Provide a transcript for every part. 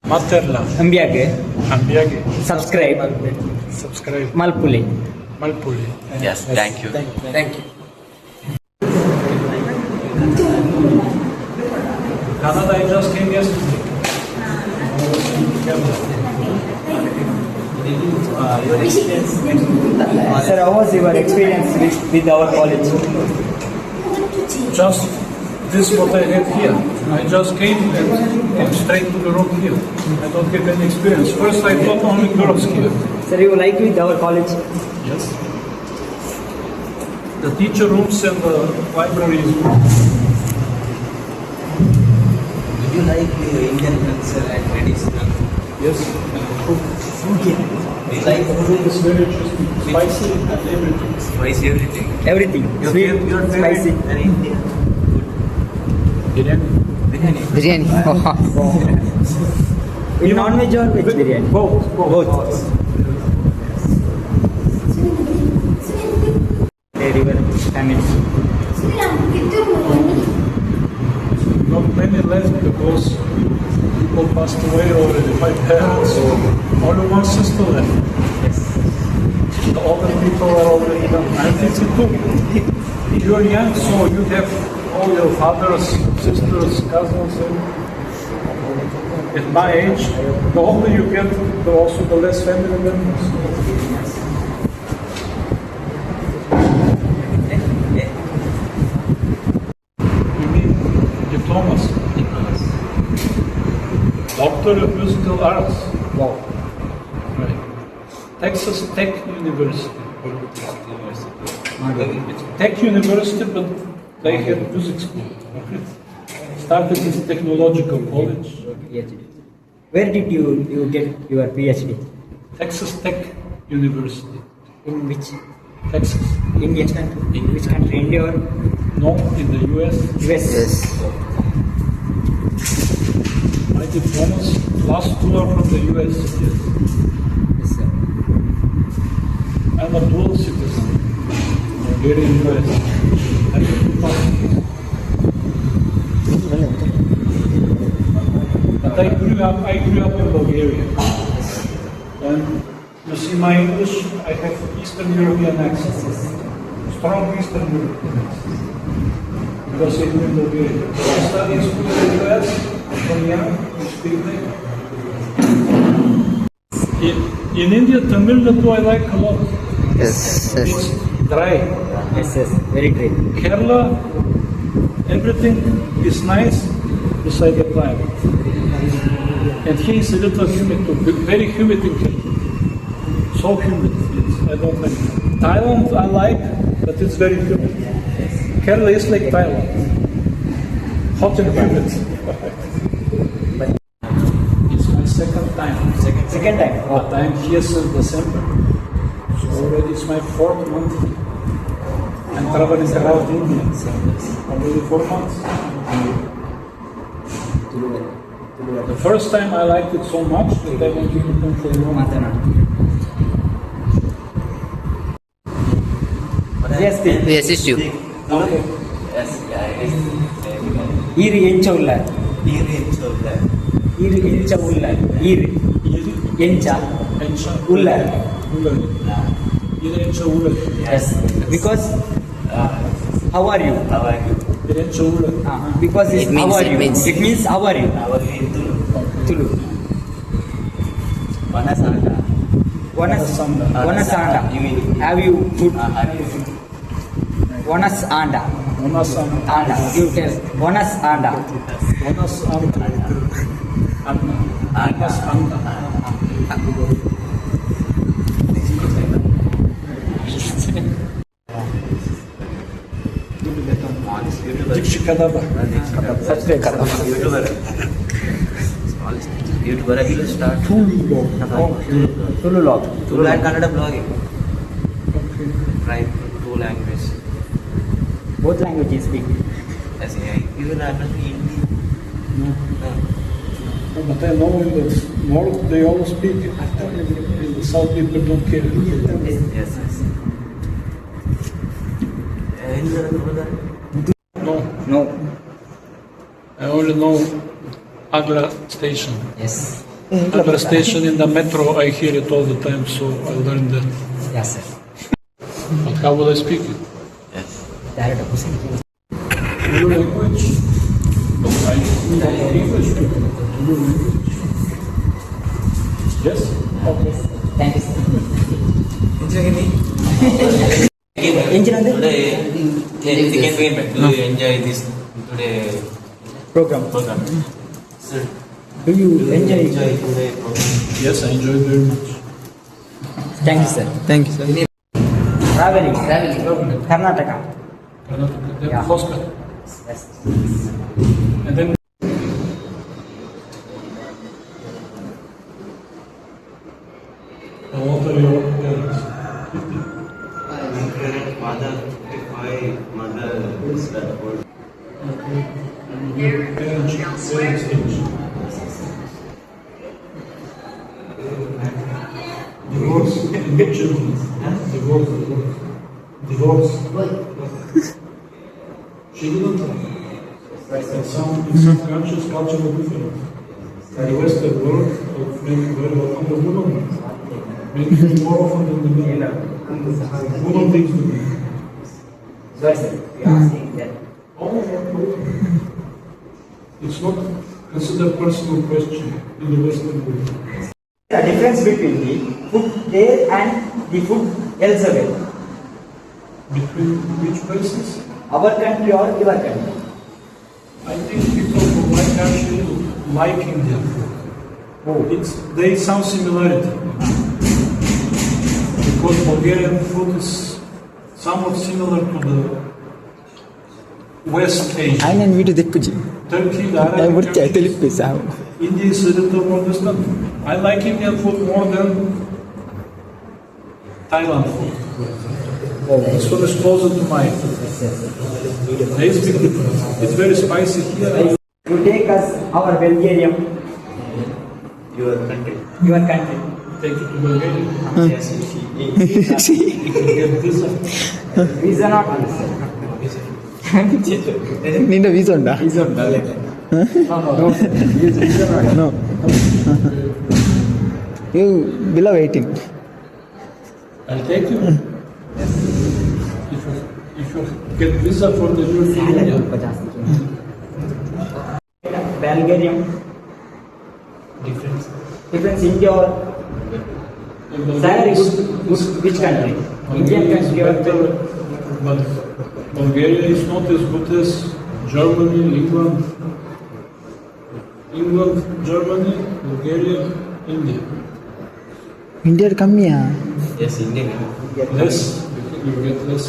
Materla. Ambiage. Ambiage. Subscribe. Subscribe. Malpuli. Malpuli. Yes, thank you. Thank you. Canada, I just came yesterday. Sir, how was your experience with our college? Just this what I had here. I just came and came straight to the room here. I don't have any experience. First I thought only girls here. Sir, you like with our college? Yes. The teacher rooms and the library is good. Did you like the Indian culture and traditional? Yes. Do you like Food is very interesting. Spicy and everything. spicy everything? Everything. Sweet, Your favorite spicy. and Indian food? Biryani. Biryani. Biryani. In non-veg or veg biryani? Both. Both. Very well. Family. Not many left because people passed away already. My parents, only one sister left. Yes. The older people are already done. I'm 52. You are young, so you have all your fathers, sisters, cousins. At my age, the older you get, also the less family members. You mean diplomas? Doctor of Musical Arts. Wow. Right. Texas Tech University. It's Tech University, but they have music school. Started as technological college. PhD. Where did you get your PhD? Texas Tech University. In which? Texas. Indian country? In which country? India or No, in the US. US? Yes. My diplomas, last two are from the US. Yes. Yes, sir. I'm a dual citizen. Bulgarian US. I have two passports. But I grew up in Bulgaria. And you see my English, I have Eastern European accent. Strong Eastern European accent. Because I live in Bulgaria. I studied in school in the US, from young, I speak there. In India, Tamil Nadu I like a lot. Yes. It's dry. Yes, yes. Very great. Kerala, everything is nice beside the climate. And here is a little humid too, very humid in Kerala. So humid, I don't like it. Thailand I like, but it's very humid. Kerala is like Thailand. Hot and humid. It's my second time. Second time. But I'm here since December. So already it's my 4th month. I'm traveling around India. Already 4 months. The first time I liked it so much that I wanted to come for a long time. Yes, We assist you. Okay. Yes, Iri encha ulla. Iri encha ulla. Iri encha Encha ulla. Ulari. Encha Ulari. Yes. Because how are you? Encha Ulari. Because It means- how are it you? means- It means how are you? Tulu. Sanda. Wanasanda. Have you good? Wanasanda. Onasanda. Anda. You tell. Wanasanda. Onasanda. Anna. Onasanda. Dikshikadaba. YouTuber, I will start. Tulu log. Tulu and Kannada blogging. Try two languages. Both languages speak. As AI. You will understand Hindi. No. No. But I know in the north they all speak. In the south people don't care. Yes. No, No. I only know Agra station. Yes. Agra station in the metro, I hear it all the time, so I learned that. Yes, sir. But how will I speak it? Direct opposite. Your language? No, I know English too. Your language? Yes? Okay. Thank you, sir. Do you enjoy this today Program. program? Sir, Do you enjoy? today program? Yes, I enjoy very much. Thank you, sir. Thank you, sir. Traveling. Karnataka. Then Yeah. Oscar. Yes. And then what are your parents? 50. Father 55, mother is old. Okay. And your parents age? Divorce and get children. Divorce. She didn't tell. In some countries, cultural difference. In the Western world, maybe very often the woman. Maybe more often than the men. Woman takes the men. Sorry, sir. We are asking that. It's not considered personal question in the Western world. The difference between the food there and the food elsewhere. Between which places? Our country or your country. I think people from my country like Indian food. There is some similarity. Because Bulgarian food is somewhat similar to the West Asia. ఆయన video తెప్పించి Turkey, the Arabic ఎవరికి countries, తెలిపేసావు India is a little more distant. I like Indian food more than Thailand food. This one is closer to mine. There is big difference. It's very spicy here. You take us our Bulgarian, Your country. your country. Take it to Bulgaria. Yes, Get visa. Visa not visa. నిన్న visa ఉందా Visa not. No. No you below 18 I'll take you. If you get visa for the European Union, Bulgarian. difference. Difference India or salary good, which country? Indian country or But Bulgaria is not as good as Germany, England, Germany, Bulgaria, India. India కమ్మియా yes, Indian. Less, you get less.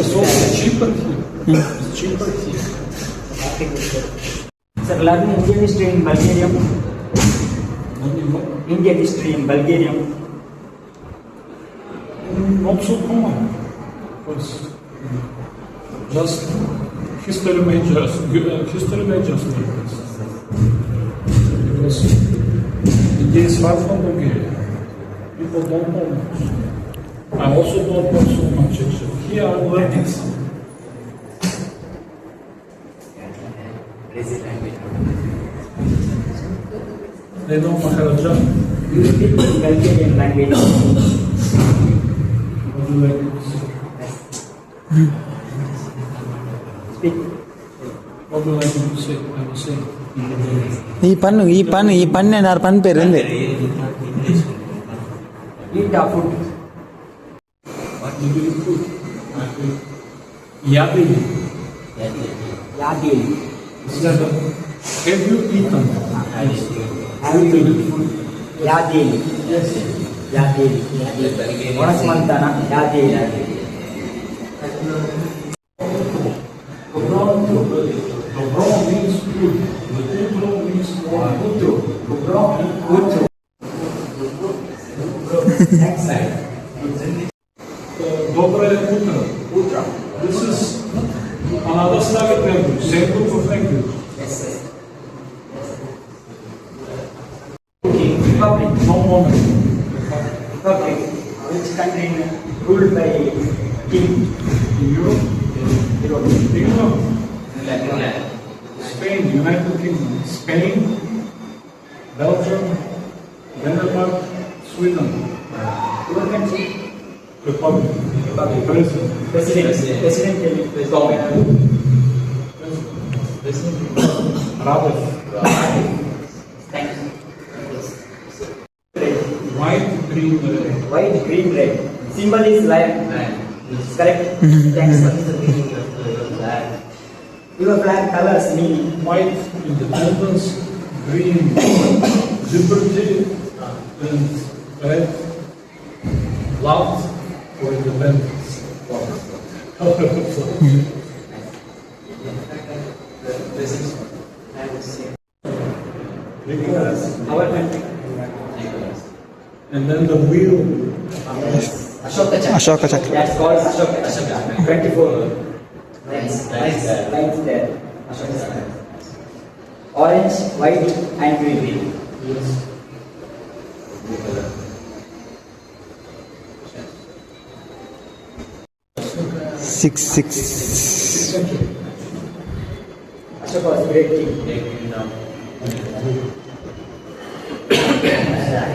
It's also cheaper here. It's cheaper here. Sir, learn Indian history in Bulgarian. Only what? Indian history in Bulgarian. Not so common. Because just history majors like this. Because India is far from Bulgaria. People don't know much. I also don't know so much actually. Here I'm learning some. They know Maharaja. You speak Bulgarian language. What do you like to say? Speak. What do you like to say? I will say. ఈ పన్ను నా పన్ను పేరు ఏంది Eat the food. What do you put? Yadili. Yadil. Have you eaten? Have you eaten food? Yadil. Yes. Yadil. Oras mantana. Yadil. Dobro means good. Utro means more. Dobro means Utro. Next side. Dobrое утро. Utro. This is another Slavic language, same group of language. Yes, sir. Republic. No moment. Republic. Which country ruled by king? In Europe, Yes. United Kingdom, Spain, Belgium, Denmark, Sweden. Your country? Republic. President. President government. Rabat. Thank you. White, green, red. White, green, red. Symbol is lion. Correct? Thanks. Your flag colors mean White, independence, green, liberty, and red, love for independence. our country. And then the wheel. Ashoka Chakra. Ashoka Chakra. That's called Ashoka Chakra. 24. Nice. Lights there. Ashoka Chakra. Orange, white, and green. Yes. Six. Ashoka was great king.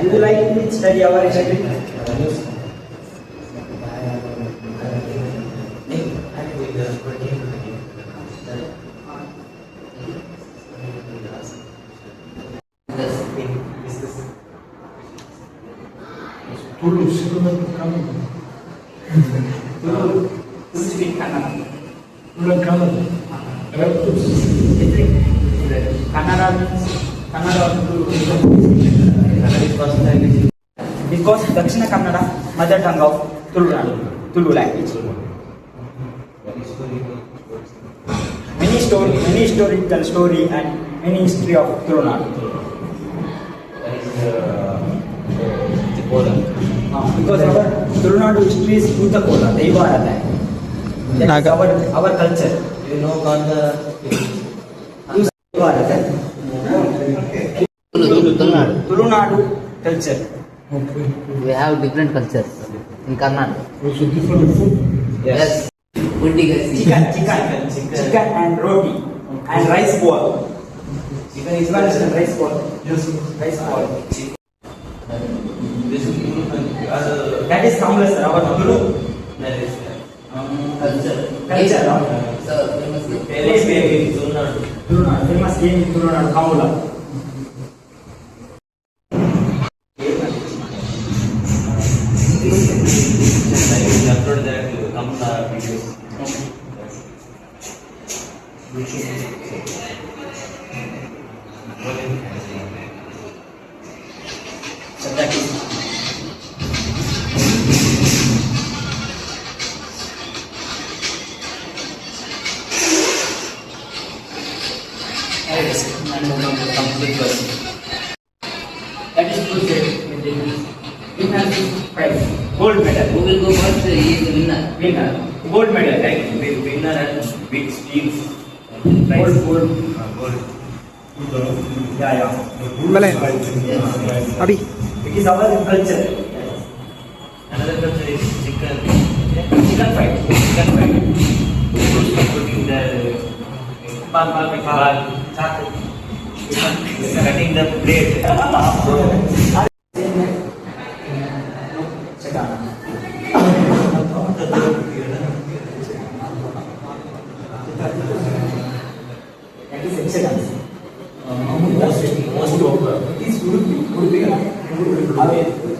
You like to study our history? Tulu, tulunadu, KANNADA. Tulu speak Kannada. Tulu and KANNADA. Raptus. Kannada means Kannada or Tulu. Because Dakshina Kannada, mother tongue of Tulunadu, Tulu language. Many historical story and many history of Tulunadu. Because our Tulunadu history is Bhutakola, Daivarata. That is Naga. our culture. You know Kanda? Daivarata. Tulunadu culture. Okay. We have different cultures in Kannada. Also different food. Yes. Chicken and roti and rice ball. Chicken is rice ball. Yes. Rice ball. This is That is Kamala sir, our Tulu culture. culture. No? So we must be Famous game in Tulunadu. Tulunadu, famous game in Tulunadu, Kamala. I upload that Kamala videos. So that is that is good. We have prize, gold medal. who will go first? He is the winner. Winner, gold medal, right? Winner and big teams. Gold. Yeah. Bale. Abhi. It is our culture. Another culture is chicken. Chicken fried. Putting the cutting the plate. That is excellence. Most of It is Udupi.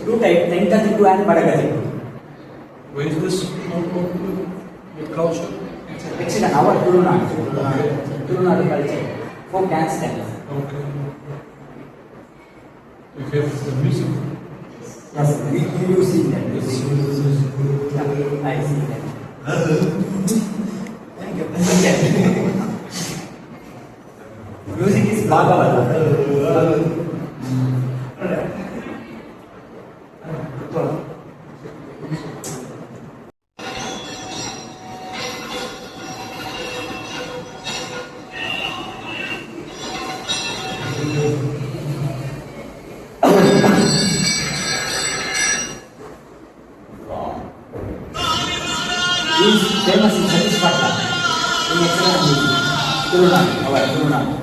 Two types, Tenkathitu and Padagari. Where is this culture? Excellent, our Tulunadu culture. Folk dance styles. Okay. We have the music. Yes, you see that. It's, Yeah, I see that. Thank you. Music is Bhagavata. He is famous in Satisfacta. In excellent music. Tulunadu.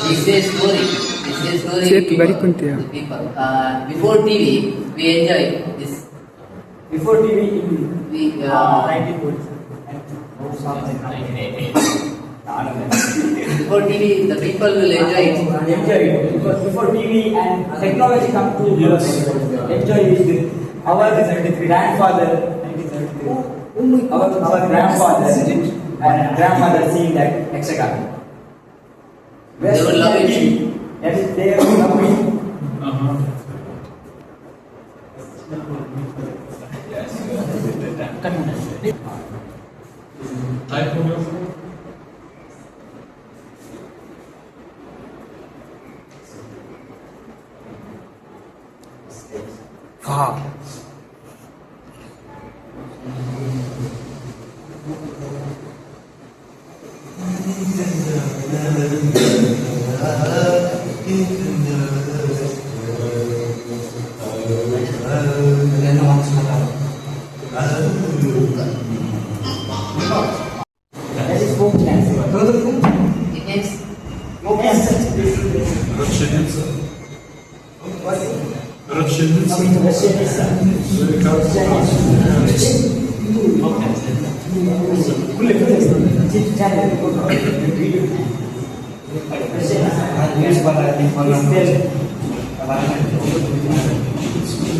This is story. Check very quickly. The people. Before TV, we enjoy this. Before TV, We 1940s. before TV, the people will enjoy it. Enjoy it. Because before TV and technology come to Yes. enjoy it. Our grandfather, our grandfather and grandmother seeing that extra. They will love it. Yes, they will love it. Type on your phone. Ah. That is folk dance. It means Folk dance. Расшириться. What? Расшириться.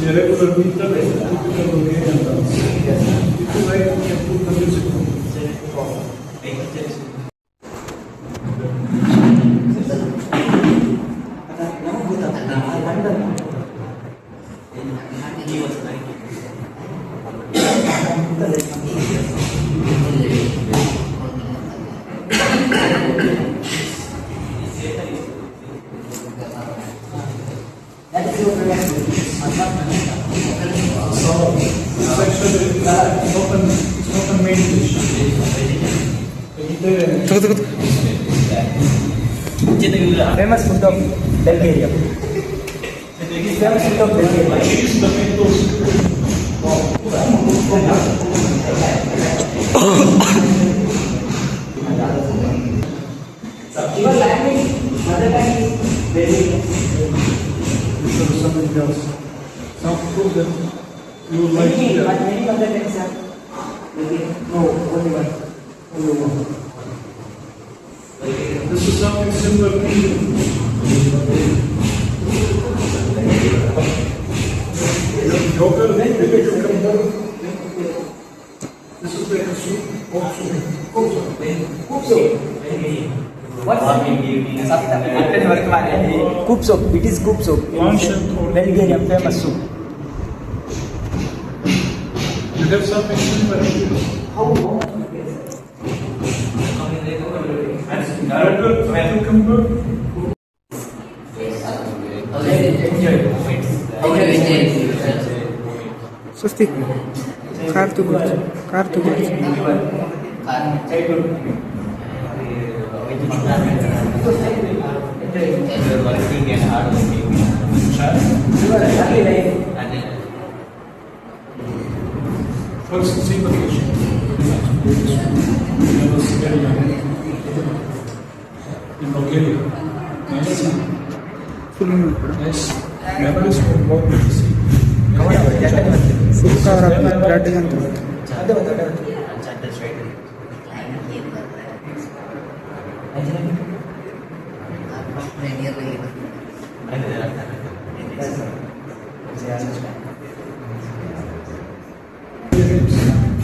Regular meter, typical Bulgarian dance. People like to put the music on. That is your preference. So, it's actually it's not a main dish. Vegetarian. Famous food of Bulgaria. Famous food of Bulgaria. Cheese, tomatoes. Your language, mother tongue is very. This is something else. Some food that you would like to Many, get. but many mother tongues are. No, only one. Only one. This is something similar to yogurt, maybe cucumber. This is like a soup, pork soup. Coop soup. What? Coop soup. It is coop soup. Ancient or Bulgarian famous soup. you have something similar to this. Yogurt, cucumber. how is it? How do you enjoy it? Swastik. Kartu gurchu. Kartu gurchu. Working and hard working. First, see the fish. I was very young. In Bulgaria. Nice. Nice. Memories for what we see. Full cover up with blood and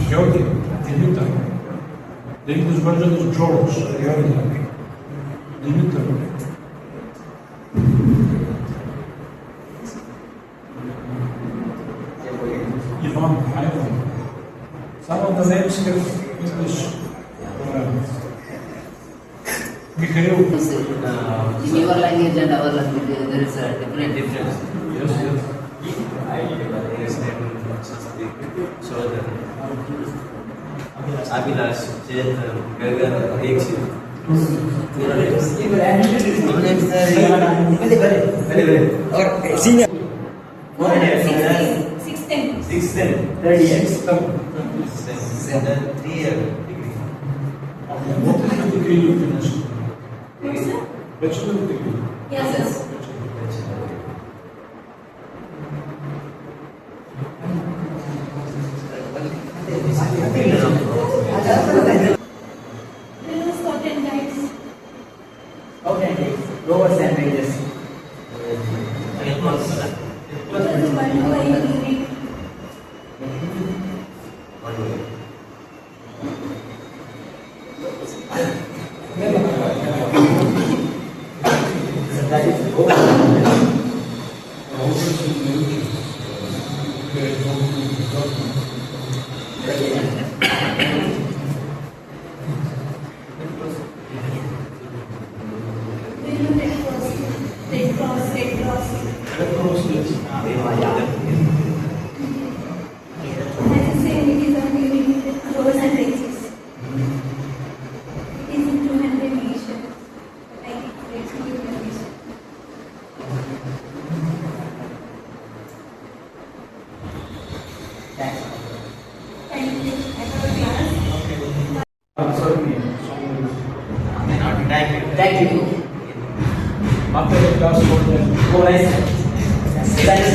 Georgi, Dimitar. The English version is George, Georgi. Dimitar. Ivan, Ivan. Some of the names have English. Mikhail. In your language and our language, there is a different difference. Yes, yes. I use name Sanskrit. So Abhilash चेतन गगन दीक्षित और senior 610. 30 years. 3-year degree. What is the degree you finished? What, sir? Bachelor degree. Yes, yes. Below Scotland guides. Okay, lower sandwiches. What is the one by degree? That is over. Below Red Cross. Red Cross. Red Cross. Red Cross, yes. As I say, it is on the roads and races. It is in 200 nation. Like it's 200 nation. Thanks. Thank you. I have a class. Answer me. Thank you. After the class, what then? Oh, nice. Thanks.